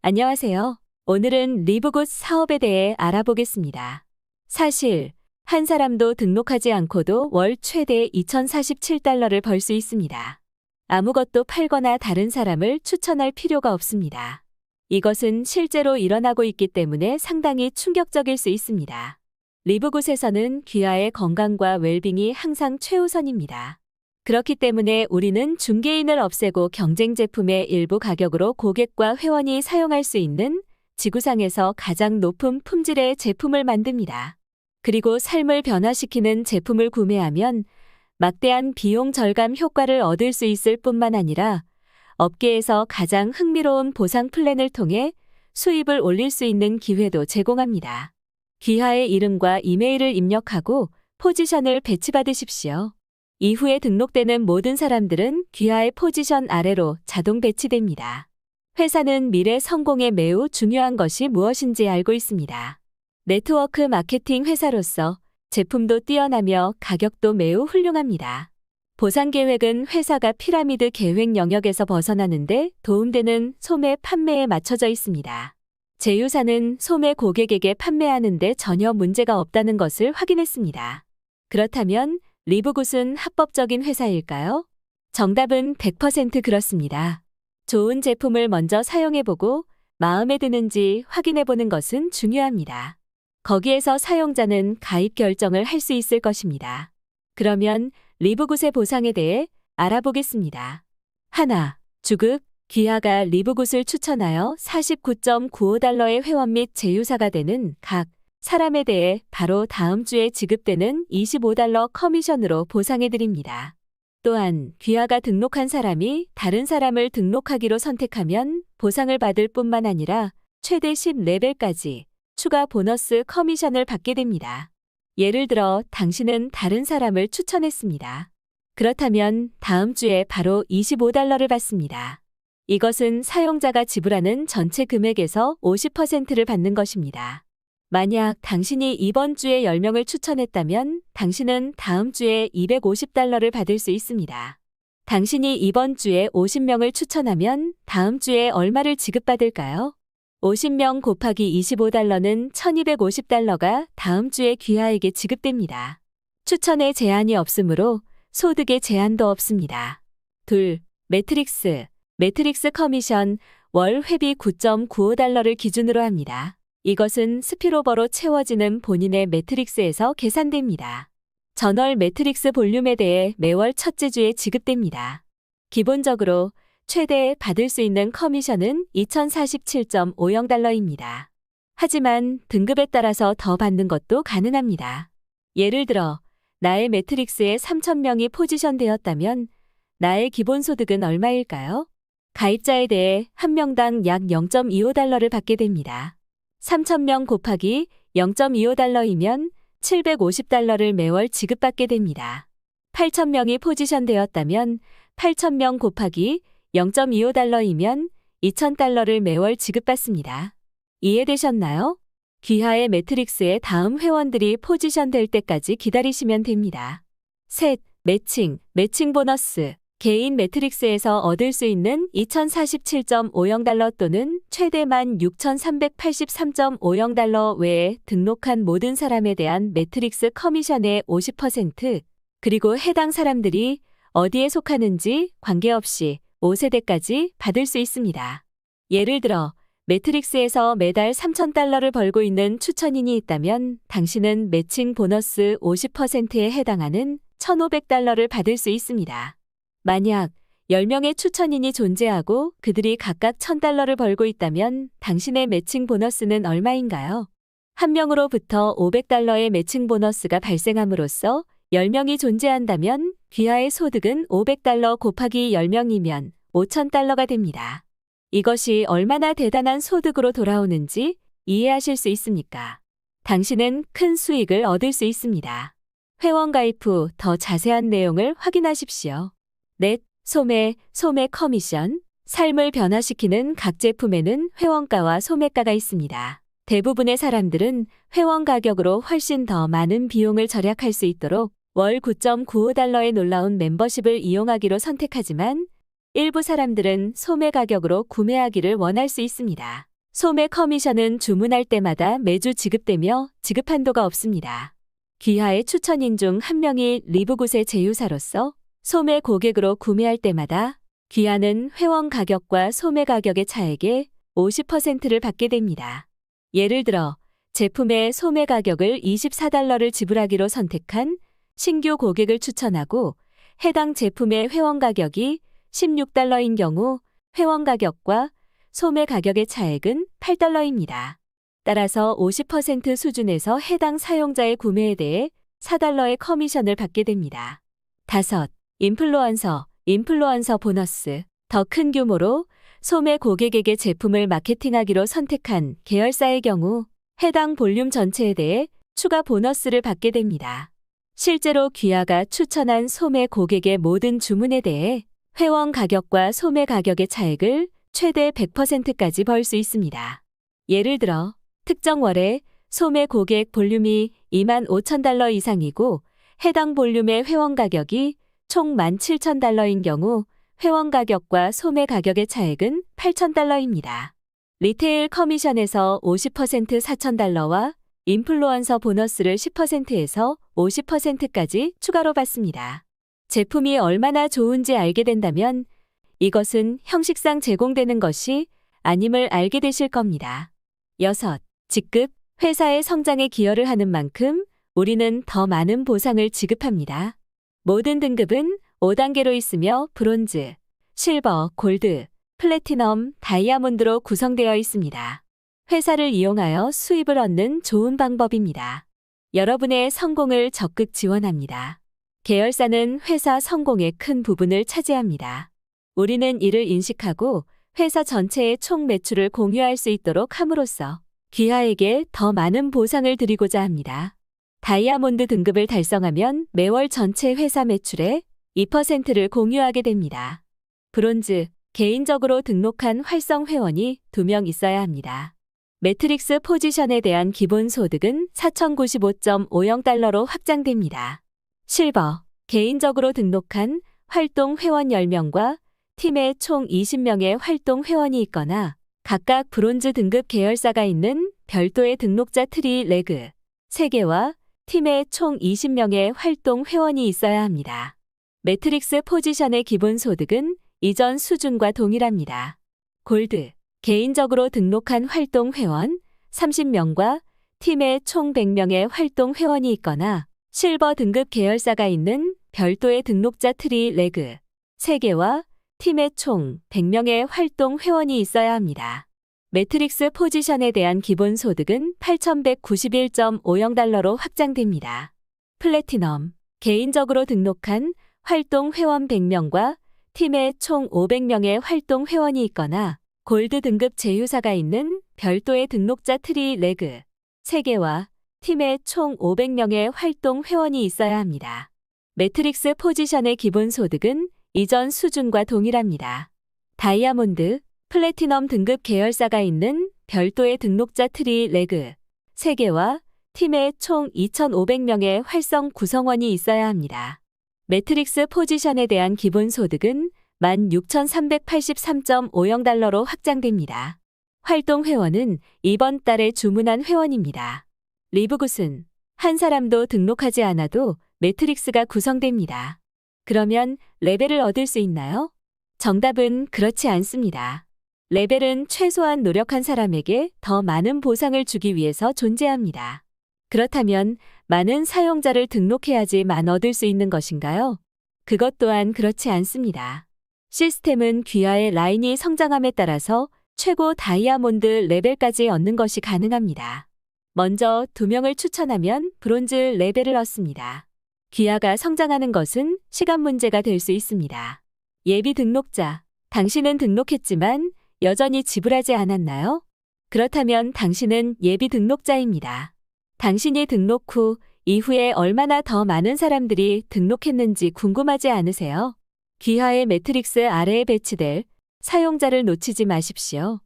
안녕하세요. 오늘은 리브굿 사업에 대해 알아보겠습니다. 사실 한 사람도 등록하지 않고도 월 최대 2,047달러를 벌 수 있습니다. 아무것도 팔거나 다른 사람을 추천할 필요가 없습니다. 이것은 실제로 일어나고 있기 때문에 상당히 충격적일 수 있습니다. 리브굿에서는 귀하의 건강과 웰빙이 항상 최우선입니다. 그렇기 때문에 우리는 중개인을 없애고 경쟁 제품의 일부 가격으로 고객과 회원이 사용할 수 있는 지구상에서 가장 높은 품질의 제품을 만듭니다. 그리고 삶을 변화시키는 제품을 구매하면 막대한 비용 절감 효과를 얻을 수 있을 뿐만 아니라 업계에서 가장 흥미로운 보상 플랜을 통해 수입을 올릴 수 있는 기회도 제공합니다. 귀하의 이름과 이메일을 입력하고 포지션을 배치받으십시오. 이후에 등록되는 모든 사람들은 귀하의 포지션 아래로 자동 배치됩니다. 회사는 미래 성공에 매우 중요한 것이 무엇인지 알고 있습니다. 네트워크 마케팅 회사로서 제품도 뛰어나며 가격도 매우 훌륭합니다. 보상 계획은 회사가 피라미드 계획 영역에서 벗어나는데 도움되는 소매 판매에 맞춰져 있습니다. 제휴사는 소매 고객에게 판매하는데 전혀 문제가 없다는 것을 확인했습니다. 그렇다면 리브굿은 합법적인 회사일까요? 정답은 100% 그렇습니다. 좋은 제품을 먼저 사용해보고 마음에 드는지 확인해보는 것은 중요합니다. 거기에서 사용자는 가입 결정을 할 수 있을 것입니다. 그러면 리브굿의 보상에 대해 알아보겠습니다. 하나, 주급. 귀하가 리브굿을 추천하여 49.95달러의 회원 및 제휴사가 되는 각 사람에 대해 바로 다음 주에 지급되는 25달러 커미션으로 보상해드립니다. 또한 귀하가 등록한 사람이 다른 사람을 등록하기로 선택하면 보상을 받을 뿐만 아니라 최대 10레벨까지 추가 보너스 커미션을 받게 됩니다. 예를 들어 당신은 다른 사람을 추천했습니다. 그렇다면 다음 주에 바로 25달러를 받습니다. 이것은 사용자가 지불하는 전체 금액에서 50%를 받는 것입니다. 만약 당신이 이번 주에 10명을 추천했다면 당신은 다음 주에 250달러를 받을 수 있습니다. 당신이 이번 주에 50명을 추천하면 다음 주에 얼마를 지급받을까요? 50명 곱하기 25달러는 1250달러가 다음 주에 귀하에게 지급됩니다. 추천에 제한이 없으므로 소득에 제한도 없습니다. 둘, 매트릭스. 매트릭스 커미션 월 회비 9.95달러를 기준으로 합니다. 이것은 스피로버로 채워지는 본인의 매트릭스에서 계산됩니다. 전월 매트릭스 볼륨에 대해 매월 첫째 주에 지급됩니다. 기본적으로 최대 받을 수 있는 커미션은 2,047.50달러입니다. 하지만 등급에 따라서 더 받는 것도 가능합니다. 예를 들어 나의 매트릭스에 3,000명이 포지션되었다면 나의 기본소득은 얼마일까요? 가입자에 대해 한 명당 약 0.25달러를 받게 됩니다. 3,000명 곱하기 0.25달러이면 750달러를 매월 지급받게 됩니다. 8,000명이 포지션되었다면 8,000명 곱하기 0.25달러이면 2,000달러를 매월 지급받습니다. 이해되셨나요? 귀하의 매트릭스의 다음 회원들이 포지션될 때까지 기다리시면 됩니다. 셋, 매칭 보너스. 개인 매트릭스에서 얻을 수 있는 2,047.50달러 또는 최대 16,383.50달러 외에 등록한 모든 사람에 대한 매트릭스 커미션의 50% 그리고 해당 사람들이 어디에 속하는지 관계없이 5세대까지 받을 수 있습니다. 예를 들어 매트릭스에서 매달 3,000달러를 벌고 있는 추천인이 있다면 당신은 매칭 보너스 50%에 해당하는 1,500달러를 받을 수 있습니다. 만약 10명의 추천인이 존재하고 그들이 각각 1,000달러를 벌고 있다면 당신의 매칭 보너스는 얼마인가요? 한 명으로부터 500달러의 매칭 보너스가 발생함으로써 10명이 존재한다면 귀하의 소득은 500달러 곱하기 10명이면 5,000달러가 됩니다. 이것이 얼마나 대단한 소득으로 돌아오는지 이해하실 수 있습니까? 당신은 큰 수익을 얻을 수 있습니다. 회원 가입 후 더 자세한 내용을 확인하십시오. 넷, 소매 커미션. 삶을 변화시키는 각 제품에는 회원가와 소매가가 있습니다. 대부분의 사람들은 회원 가격으로 훨씬 더 많은 비용을 절약할 수 있도록 월 9.95달러의 놀라운 멤버십을 이용하기로 선택하지만 일부 사람들은 소매 가격으로 구매하기를 원할 수 있습니다. 소매 커미션은 주문할 때마다 매주 지급되며 지급 한도가 없습니다. 귀하의 추천인 중 한 명이 리브굿의 제휴사로서 소매 고객으로 구매할 때마다 귀하는 회원 가격과 소매 가격의 차액의 50%를 받게 됩니다. 예를 들어 제품의 소매 가격을 $24를 지불하기로 선택한 신규 고객을 추천하고 해당 제품의 회원 가격이 $16인 경우 회원 가격과 소매 가격의 차액은 $8입니다. 따라서 50% 수준에서 해당 사용자의 구매에 대해 $4의 커미션을 받게 됩니다. 5. 인플루언서 보너스. 더 큰 규모로 소매 고객에게 제품을 마케팅하기로 선택한 계열사의 경우 해당 볼륨 전체에 대해 추가 보너스를 받게 됩니다. 실제로 귀하가 추천한 소매 고객의 모든 주문에 대해 회원 가격과 소매 가격의 차액을 최대 100%까지 벌 수 있습니다. 예를 들어 특정 월에 소매 고객 볼륨이 $25,000 이상이고 해당 볼륨의 회원 가격이 총 $17,000인 경우 회원 가격과 소매 가격의 차액은 $8,000입니다. 리테일 커미션에서 50% $4,000와 인플루언서 보너스를 10%에서 50%까지 추가로 받습니다. 제품이 얼마나 좋은지 알게 된다면 이것은 형식상 제공되는 것이 아님을 알게 되실 겁니다. 6. 직급. 회사의 성장에 기여를 하는 만큼 우리는 더 많은 보상을 지급합니다. 모든 등급은 5단계로 있으며 브론즈, 실버, 골드, 플래티넘, 다이아몬드로 구성되어 있습니다. 회사를 이용하여 수입을 얻는 좋은 방법입니다. 여러분의 성공을 적극 지원합니다. 계열사는 회사 성공의 큰 부분을 차지합니다. 우리는 이를 인식하고 회사 전체의 총 매출을 공유할 수 있도록 함으로써 귀하에게 더 많은 보상을 드리고자 합니다. 다이아몬드 등급을 달성하면 매월 전체 회사 매출의 2%를 공유하게 됩니다. 브론즈. 개인적으로 등록한 활성 회원이 2명 있어야 합니다. 매트릭스 포지션에 대한 기본 소득은 $4,095.50로 확장됩니다. 실버. 개인적으로 등록한 활동 회원 10명과 팀에 총 20명의 활동 회원이 있거나 각각 브론즈 등급 계열사가 있는 별도의 등록자 트리 레그 3개와 팀에 총 20명의 활동 회원이 있어야 합니다. 매트릭스 포지션의 기본 소득은 이전 수준과 동일합니다. 골드. 개인적으로 등록한 활동 회원 30명과 팀에 총 100명의 활동 회원이 있거나 실버 등급 계열사가 있는 별도의 등록자 트리 레그 3개와 팀에 총 100명의 활동 회원이 있어야 합니다. 매트릭스 포지션에 대한 기본 소득은 $8,191.50로 확장됩니다. 플래티넘. 개인적으로 등록한 활동 회원 100명과 팀에 총 500명의 활동 회원이 있거나 골드 등급 제휴사가 있는 별도의 등록자 트리 레그 3개와 팀에 총 500명의 활동 회원이 있어야 합니다. 매트릭스 포지션의 기본 소득은 이전 수준과 동일합니다. 다이아몬드, 플래티넘 등급 계열사가 있는 별도의 등록자 트리 레그 3개와 팀에 총 2,500명의 활성 구성원이 있어야 합니다. 매트릭스 포지션에 대한 기본 소득은 $16,383.50로 확장됩니다. 활동 회원은 이번 달에 주문한 회원입니다. 리브굿은 한 사람도 등록하지 않아도 매트릭스가 구성됩니다. 그러면 레벨을 얻을 수 있나요? 정답은 그렇지 않습니다. 레벨은 최소한 노력한 사람에게 더 많은 보상을 주기 위해서 존재합니다. 그렇다면 많은 사용자를 등록해야지만 얻을 수 있는 것인가요? 그것 또한 그렇지 않습니다. 시스템은 귀하의 라인이 성장함에 따라서 최고 다이아몬드 레벨까지 얻는 것이 가능합니다. 먼저 2명을 추천하면 브론즈 레벨을 얻습니다. 귀하가 성장하는 것은 시간 문제가 될 수 있습니다. 예비 등록자. 당신은 등록했지만 여전히 지불하지 않았나요? 그렇다면 당신은 예비 등록자입니다. 당신이 등록 후 이후에 얼마나 더 많은 사람들이 등록했는지 궁금하지 않으세요? 귀하의 매트릭스 아래에 배치될 사용자를 놓치지 마십시오.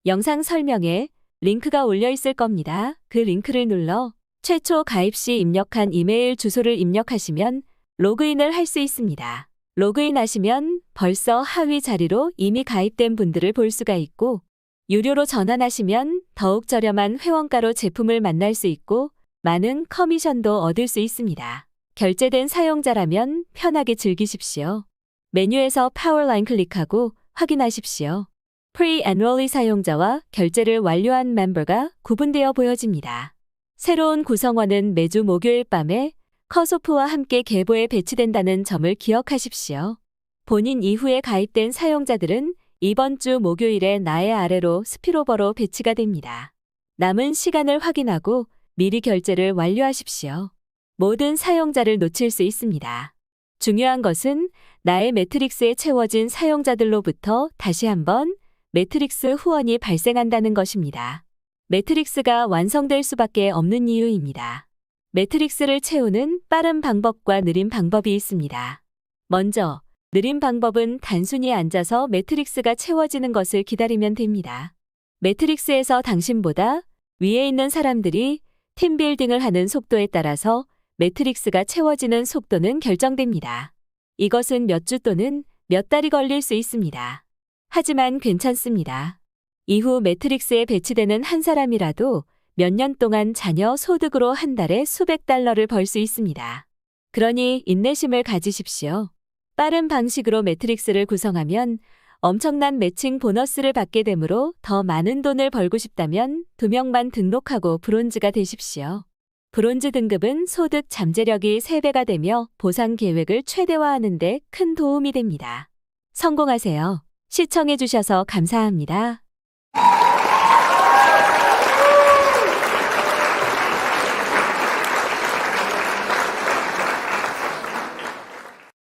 영상 설명에 링크가 올려 있을 겁니다. 그 링크를 눌러 최초 가입 시 입력한 이메일 주소를 입력하시면 로그인을 할 수 있습니다. 로그인하시면 벌써 하위 자리로 이미 가입된 분들을 볼 수가 있고 유료로 전환하시면 더욱 저렴한 회원가로 제품을 만날 수 있고 많은 커미션도 얻을 수 있습니다. 결제된 사용자라면 편하게 즐기십시오. 메뉴에서 파워라인 클릭하고 확인하십시오. Pre-Annually 사용자와 결제를 완료한 멤버가 구분되어 보여집니다. 새로운 구성원은 매주 목요일 밤에 컷오프와 함께 계보에 배치된다는 점을 기억하십시오. 본인 이후에 가입된 사용자들은 이번 주 목요일에 나의 아래로 스피로버로 배치가 됩니다. 남은 시간을 확인하고 미리 결제를 완료하십시오. 모든 사용자를 놓칠 수 있습니다. 중요한 것은 나의 매트릭스에 채워진 사용자들로부터 다시 한번 매트릭스 후원이 발생한다는 것입니다. 매트릭스가 완성될 수밖에 없는 이유입니다. 매트릭스를 채우는 빠른 방법과 느린 방법이 있습니다. 먼저, 느린 방법은 단순히 앉아서 매트릭스가 채워지는 것을 기다리면 됩니다. 매트릭스에서 당신보다 위에 있는 사람들이 팀빌딩을 하는 속도에 따라서 매트릭스가 채워지는 속도는 결정됩니다. 이것은 몇 주 또는 몇 달이 걸릴 수 있습니다. 하지만 괜찮습니다. 이후 매트릭스에 배치되는 한 사람이라도 몇 년 동안 자녀 소득으로 한 달에 수백 달러를 벌 수 있습니다. 그러니 인내심을 가지십시오. 빠른 방식으로 매트릭스를 구성하면 엄청난 매칭 보너스를 받게 되므로 더 많은 돈을 벌고 싶다면 2명만 등록하고 브론즈가 되십시오. 브론즈 등급은 소득 잠재력이 3배가 되며 보상 계획을 최대화하는 데 큰 도움이 됩니다. 성공하세요. 시청해주셔서 감사합니다.